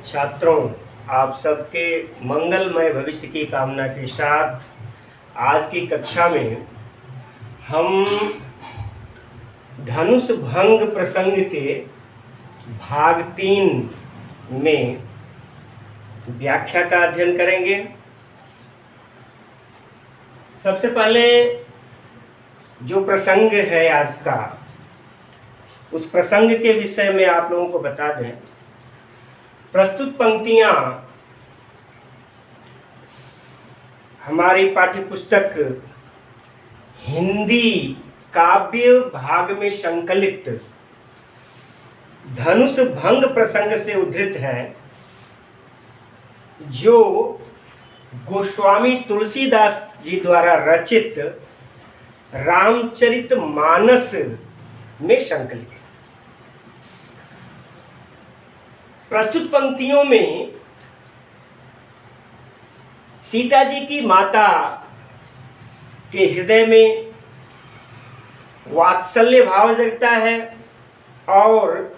छात्रों, आप सबके मंगलमय भविष्य की कामना के साथ आज की कक्षा में हम धनुष भंग प्रसंग के भाग 3 में व्याख्या का अध्ययन करेंगे। सबसे पहले जो प्रसंग है आज का, उस प्रसंग के विषय में आप लोगों को बता दें। प्रस्तुत पंक्तियां हमारी पाठ्यपुस्तक हिंदी काव्य भाग में संकलित धनुष भंग प्रसंग से उद्धृत हैं, जो गोस्वामी तुलसीदास जी द्वारा रचित रामचरितमानस में संकलित। प्रस्तुत पंक्तियों में सीता जी की माता के हृदय में वात्सल्य भाव जगता है और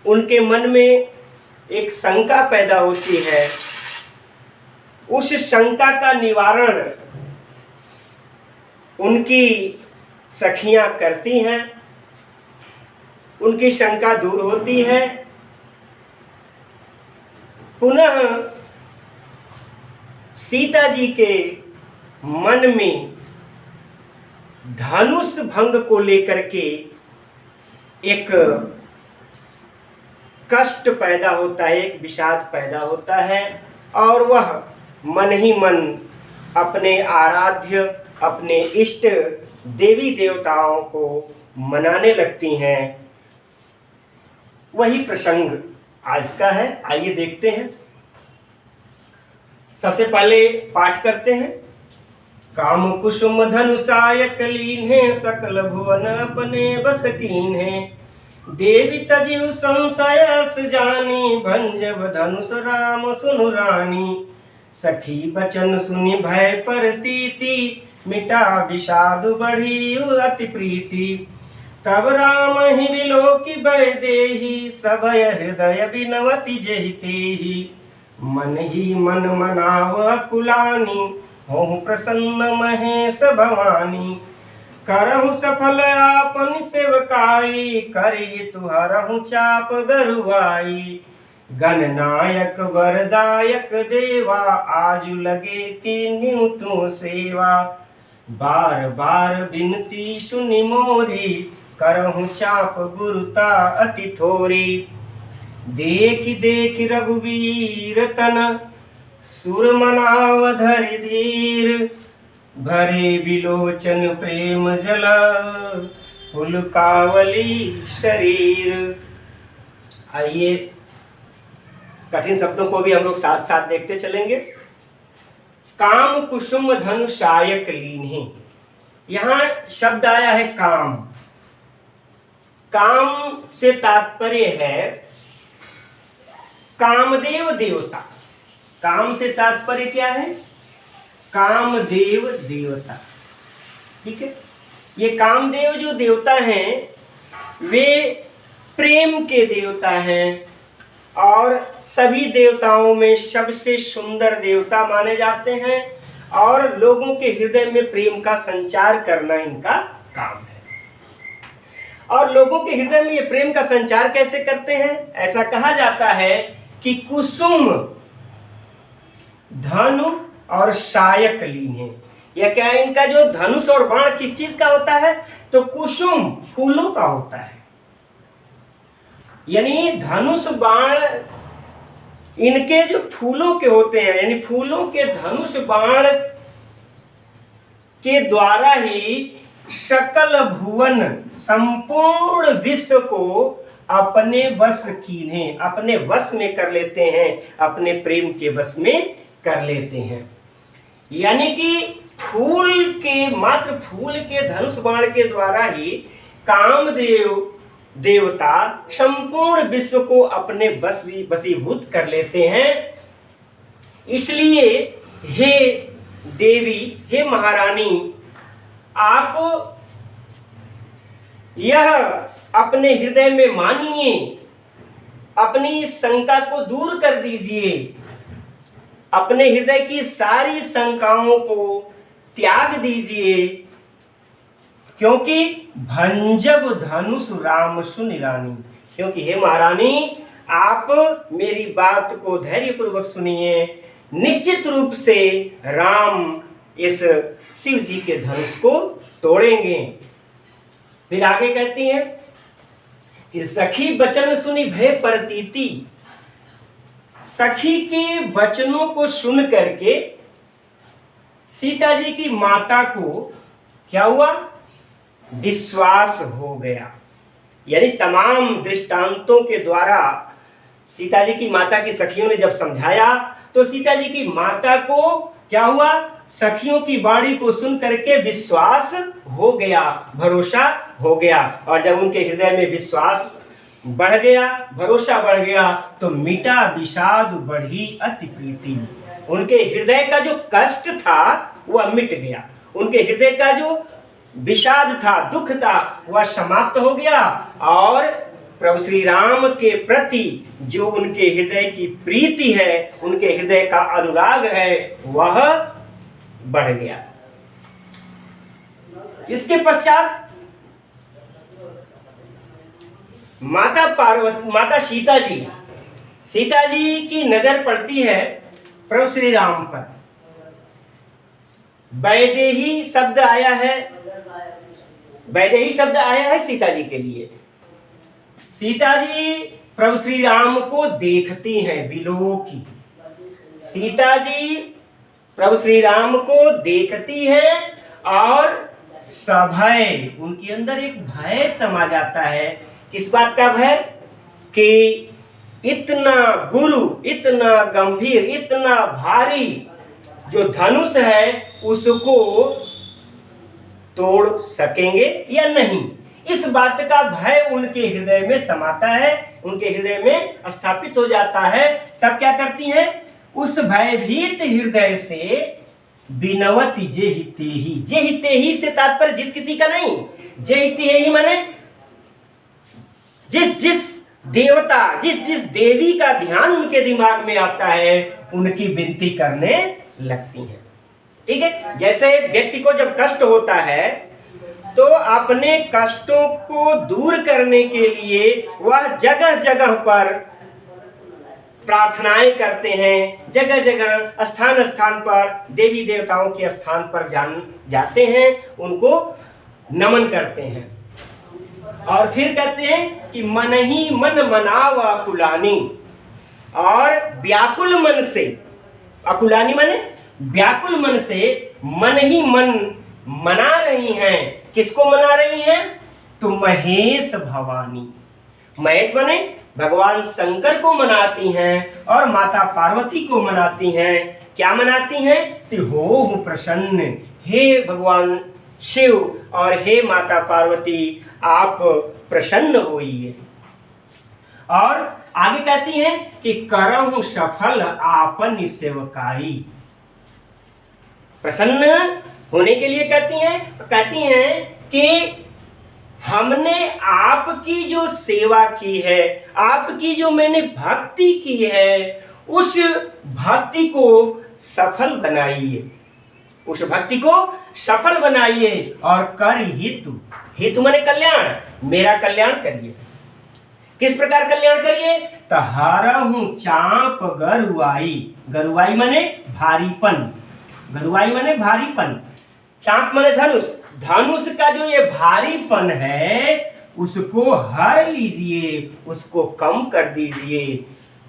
उनके मन में एक शंका पैदा होती है। उस शंका का निवारण उनकी सखियां करती हैं, उनकी शंका दूर होती है। पुनः सीता जी के मन में धनुष भंग को लेकर के एक कष्ट पैदा होता है, एक विषाद पैदा होता है और वह मन ही मन अपने आराध्य, अपने इष्ट देवी देवताओं को मनाने लगती हैं। वही प्रसंग आज का है। आइए देखते हैं। सबसे पहले पाठ करते हैं। काम कुसुम धनुषायक लीन्हे, सकल भुवन अपने बस कीन्हे। देवी तजिउ संशयस जानी, भंजब धनुष राम सुनु रानी। सखी बचन सुनि भय परतीति, मिटा विषाद बढ़ी अति प्रीति। तब राम ही बिलोकि भय देहि, सभय हृदय बिनवति जेहि तेहि। मन ही मन मनाव कुलानी, होहु प्रसन्न महेश भवानी। करहु सफल आपन सेवकाई, करी तुहरहु चाप गरुआई। गणनायक वरदायक देवा, आजु लगे कीन्हु तु सेवा। बार बार बिनती सुनि मोरी, करहु चाप गुरुता अति थोरी। देखि देखि रघुवीर तन, सुर मनाव धरि धीर। भरे बिलोचन प्रेम जल, पुलकावली शरीर। आइए कठिन शब्दों को भी हम लोग साथ साथ देखते चलेंगे। काम कुसुम धनुषायक लीन्हे, यहाँ शब्द आया है काम। काम से तात्पर्य है कामदेव देवता। काम से तात्पर्य क्या है? कामदेव देवता। ठीक है। ये कामदेव जो देवता हैं, वे प्रेम के देवता हैं और सभी देवताओं में सबसे सुंदर देवता माने जाते हैं और लोगों के हृदय में प्रेम का संचार करना इनका काम है। और लोगों के हृदय में ये प्रेम का संचार कैसे करते हैं? ऐसा कहा जाता है कि कुसुम धनु और शायक लीन्हे। यह क्या है? इनका जो धनुष और बाण किस चीज का होता है? तो कुसुम फूलों का होता है। यानी धनुष बाण इनके जो फूलों के होते हैं, यानी फूलों के धनुष बाण के द्वारा ही सकल भुवन, संपूर्ण विश्व को अपने वश कीन्हे, अपने वश में कर लेते हैं, अपने प्रेम के वश में कर लेते हैं। यानी कि फूल के, मात्र फूल के धनुष बाण के द्वारा ही कामदेव देवता संपूर्ण विश्व को अपने वशीभूत कर लेते हैं। इसलिए हे देवी, हे महारानी, आप यह अपने हृदय में मानिए अपनी शंका को दूर कर दीजिए, अपने हृदय की सारी शंकाओं को त्याग दीजिए, क्योंकि भंजब धनुष राम सुनि रानी। क्योंकि हे महारानी, आप मेरी बात को धैर्यपूर्वक सुनिए, निश्चित रूप से राम इस शिव जी के धनुष को तोड़ेंगे। फिर आगे कहती हैं कि सखी वचन सुनी भय प्रतीति। सखी के वचनों को सुन करके सीता जी की माता को क्या हुआ? विश्वास हो गया। यानी तमाम दृष्टांतों के द्वारा सीता जी की माता की सखियों ने जब समझाया तो सीता जी की माता को क्या हुआ? सखियों की वाणी को सुन करके विश्वास हो गया, भरोसा हो गया। और जब उनके हृदय में विश्वास बढ़ गया, भरोसा बढ़ गया, तो मिटा विषाद बढ़ी अति प्रीति। उनके हृदय का जो कष्ट था वह मिट गया, उनके हृदय का जो विषाद था, दुख था, वह समाप्त हो गया। और प्रभु श्री राम के प्रति जो उनके हृदय की प्रीति है, उनके हृदय का अनुराग है, वह बढ़ गया। इसके पश्चात माता सीता जी की नजर पड़ती है प्रभु श्री राम पर। वैदेही शब्द आया है, वैदेही शब्द आया है सीता जी के लिए। सीता जी प्रभु श्री राम को देखती हैं विलोकी। सीता जी प्रभु श्री राम को देखती हैं और सभय, उनके अंदर एक भय समा जाता है। किस बात का भय? कि इतना गुरु, इतना गंभीर, इतना भारी जो धनुष है उसको तोड़ सकेंगे या नहीं, इस बात का भय उनके हृदय में समाता है, उनके हृदय में स्थापित हो जाता है। तब क्या करती हैं? उस भयभीत हृदय से बिनवती जेहिते ही से तात्पर्य जिस किसी का नहीं, जेहिते ही माने जिस देवता, जिस देवी का ध्यान उनके दिमाग में आता है, उनकी विनती करने लगती हैं। ठीक है, जैसे व्यक्ति को जब कष्ट होता है तो अपने कष्टों को दूर करने के लिए वह जगह जगह पर प्रार्थनाएं करते हैं, जगह जगह स्थान स्थान पर देवी देवताओं के स्थान पर जाते हैं, उनको नमन करते हैं। और फिर कहते हैं कि मन ही मन मनाव अकुलानी, और व्याकुल मन से, अकुलानी माने व्याकुल मन से मन ही मन मना रही हैं। किसको मना रही हैं? तो महेश भवानी, महेश माने भगवान शंकर को मनाती हैं और माता पार्वती को मनाती हैं। क्या मनाती हैं? तो हो प्रसन्न, हे भगवान शिव और हे माता पार्वती, आप प्रसन्न होइए। और आगे कहती हैं कि करहु सफल आपन सेवकाई। प्रसन्न होने के लिए कहती हैं कि हमने आपकी जो सेवा की है, आपकी जो मैंने भक्ति की है, उस भक्ति को सफल बनाइए, उस भक्ति को सफल बनाइए। और कर हितु, हितु माने कल्याण, मेरा कल्याण करिए। किस प्रकार कल्याण करिए? तहारहु चाप गरुआई, गरुआई माने भारीपन, गरुआई माने भारीपन, चाप माने धनुष, धनुष का जो ये भारीपन है उसको हर लीजिए, उसको कम कर दीजिए।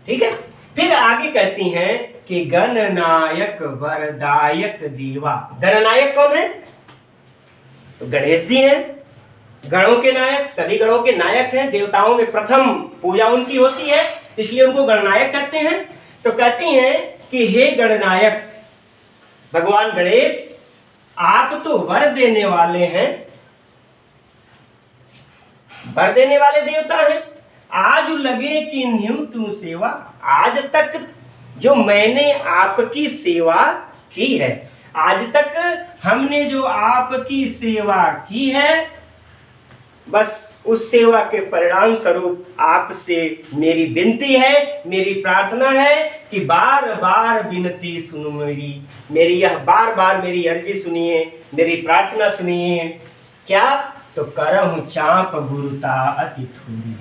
ठीक है, फिर आगे कहती हैं कि गणनायक वरदायक देवा। गणनायक कौन है? तो गणेश जी हैं, गणों के नायक, सभी गणों के नायक हैं, देवताओं में प्रथम पूजा उनकी होती है, इसलिए उनको गणनायक कहते हैं। तो कहती हैं कि हे गणनायक भगवान गणेश, आप तो वर देने वाले हैं, वर देने वाले देवता हैं। आज लगे कि न्यू तुम सेवा, आज तक जो मैंने आपकी सेवा की है, आज तक हमने जो आपकी सेवा की है, बस उस सेवा के परिणाम स्वरूप आपसे मेरी विनती है, मेरी प्रार्थना है कि बार बार विनती सुनो मेरी यह बार बार मेरी अर्जी सुनिए, मेरी प्रार्थना सुनिए। क्या? तो करहु चाप गुरुता अति थोड़ी।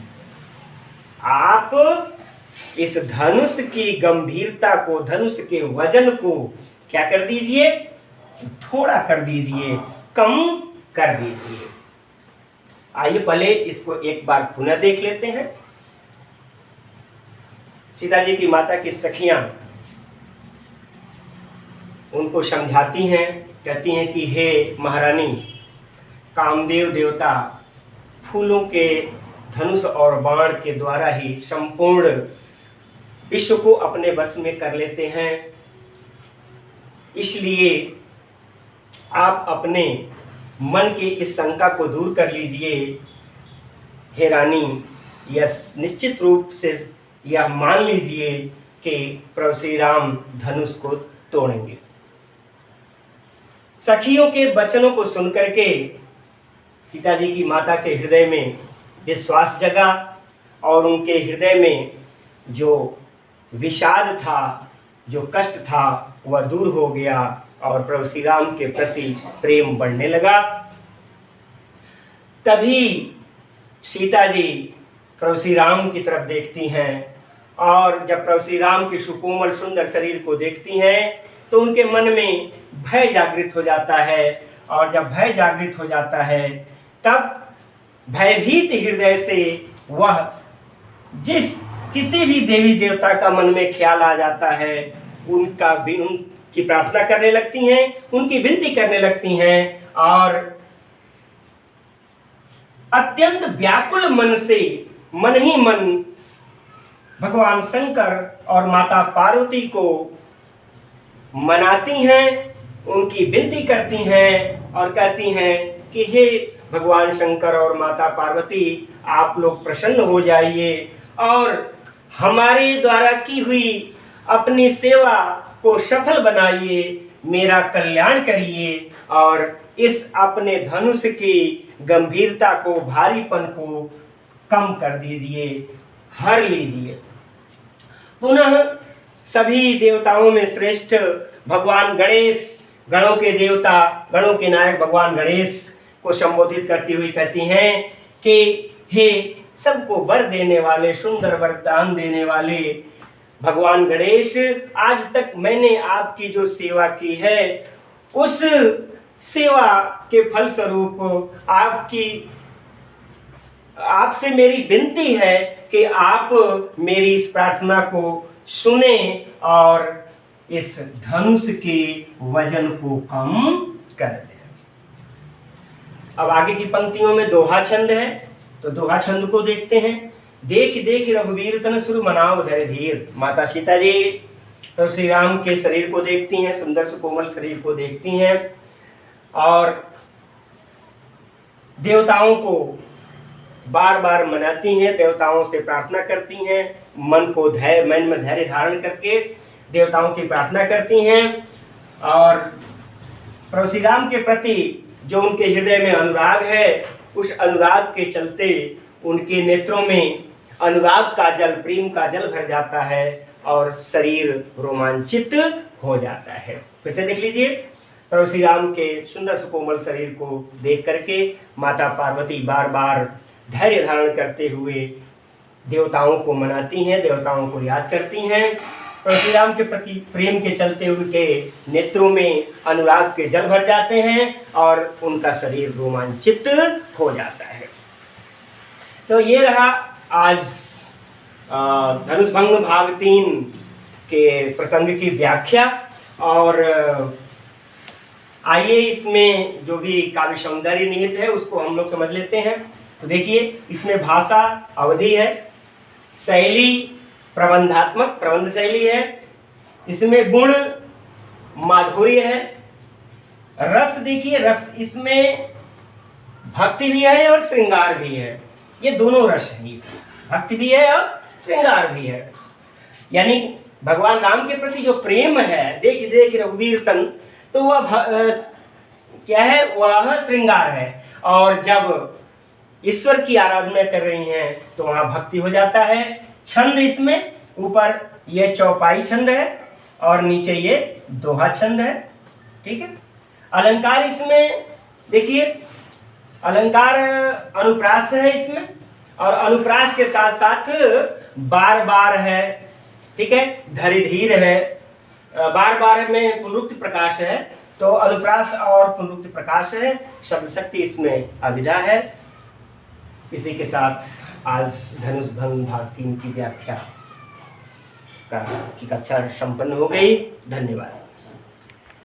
आप इस धनुष की गंभीरता को, धनुष के वजन को क्या कर दीजिए? थोड़ा कर दीजिए, कम कर दीजिए। आइए पहले इसको एक बार पुनः देख लेते हैं। सीता जी की माता की सखियां उनको समझाती हैं, कहती हैं कि हे महारानी, कामदेव देवता फूलों के धनुष और बाण के द्वारा ही संपूर्ण विश्व को अपने वश में कर लेते हैं। इसलिए आप अपने मन की इस शंका को दूर कर लीजिए। हे रानी, यह निश्चित रूप से यह मान लीजिए कि प्रभु श्री राम धनुष को तोड़ेंगे। सखियों के वचनों को सुनकर के सीता जी की माता के हृदय में विश्वास जगा और उनके हृदय में जो विषाद था, जो कष्ट था, वह दूर हो गया और प्रभु श्री राम के प्रति प्रेम बढ़ने लगा। तभी सीता जी प्रभु श्री राम की तरफ देखती हैं और जब प्रभु श्री राम के सुकोमल सुंदर शरीर को देखती हैं तो उनके मन में भय जागृत हो जाता है। और जब भय जागृत हो जाता है तब भयभीत हृदय से वह जिस किसी भी देवी देवता का मन में ख्याल आ जाता है उनकी प्रार्थना करने लगती हैं, उनकी विनती करने लगती हैं और अत्यंत व्याकुल मन से मन ही मन भगवान शंकर और माता पार्वती को मनाती हैं, उनकी विनती करती हैं और कहती हैं कि हे भगवान शंकर और माता पार्वती, आप लोग प्रसन्न हो जाइए और हमारे द्वारा की हुई अपनी सेवा को सफल बनाइए, मेरा कल्याण करिए और इस अपने धनुष की गंभीरता को, भारीपन को कम कर दीजिए, हर लीजिए। पुनः सभी देवताओं में श्रेष्ठ भगवान गणेश, गणों के देवता, गणों के नायक भगवान गणेश को संबोधित करती हुई कहती हैं कि हे सबको वर देने वाले, सुंदर वरदान देने वाले भगवान गणेश, आज तक मैंने आपकी जो सेवा की है उस सेवा के फलस्वरूप आपसे मेरी विनती है कि आप मेरी इस प्रार्थना को सुने और इस धनुष के वजन को कम कर दें। अब आगे की पंक्तियों में दोहा छंद है, तो दोहा छंद को देखते हैं। देख देख रघुवीर तन सुर मनाव धर धीर। माता सीता जी तो श्री राम के शरीर को देखती हैं, सुंदर सुकोमल शरीर को देखती हैं और देवताओं को बार बार मनाती हैं, देवताओं से प्रार्थना करती हैं, मन में धैर्य धारण करके देवताओं की प्रार्थना करती हैं और प्रभु श्री राम के प्रति जो उनके हृदय में अनुराग है, उस अनुराग के चलते उनके नेत्रों में अनुराग का जल, प्रेम का जल भर जाता है और शरीर रोमांचित हो जाता है। फिर से देख लीजिए, प्रभु श्री राम के सुंदर सुकोमल शरीर को देख करके माता पार्वती बार बार धैर्य धारण करते हुए देवताओं को मनाती हैं, देवताओं को याद करती हैं। प्रभु श्री राम के प्रति प्रेम के चलते उनके नेत्रों में अनुराग के जल भर जाते हैं और उनका शरीर रोमांचित हो जाता है। तो ये रहा आज धनुष भंग भाग 3 के प्रसंग की व्याख्या। और आइए इसमें जो भी काव्य सौंदर्य निहित है उसको हम लोग समझ लेते हैं। तो देखिए, इसमें भाषा अवधि है, शैली प्रबंधात्मक प्रबंध शैली है, इसमें गुण माधुर्य है, रस देखिए, रस इसमें भक्ति भी है और श्रृंगार भी है। ये दोनों रस हैं, इसमें भक्ति भी है और श्रृंगार भी है। यानी भगवान राम के प्रति जो प्रेम है, देख देख रघुवीर तन, तो वह क्या है? वह श्रृंगार है। और जब ईश्वर की आराधना कर रही हैं तो वहां भक्ति हो जाता है। छंद इसमें ऊपर ये चौपाई छंद है और नीचे ये दोहा छंद है। ठीक है। अलंकार इसमें देखिए, अलंकार अनुप्रास है इसमें, और अनुप्रास के साथ साथ बार बार है। ठीक है। धरिधीर है, बार बार में पुनरुक्ति प्रकाश है, तो अनुप्रास और पुनरुक्ति प्रकाश है। शब्द शक्ति इसमें अविदा है। इसी के साथ आज धनुष भंग भाग 3 की व्याख्या की कक्षा संपन्न हो गई। धन्यवाद।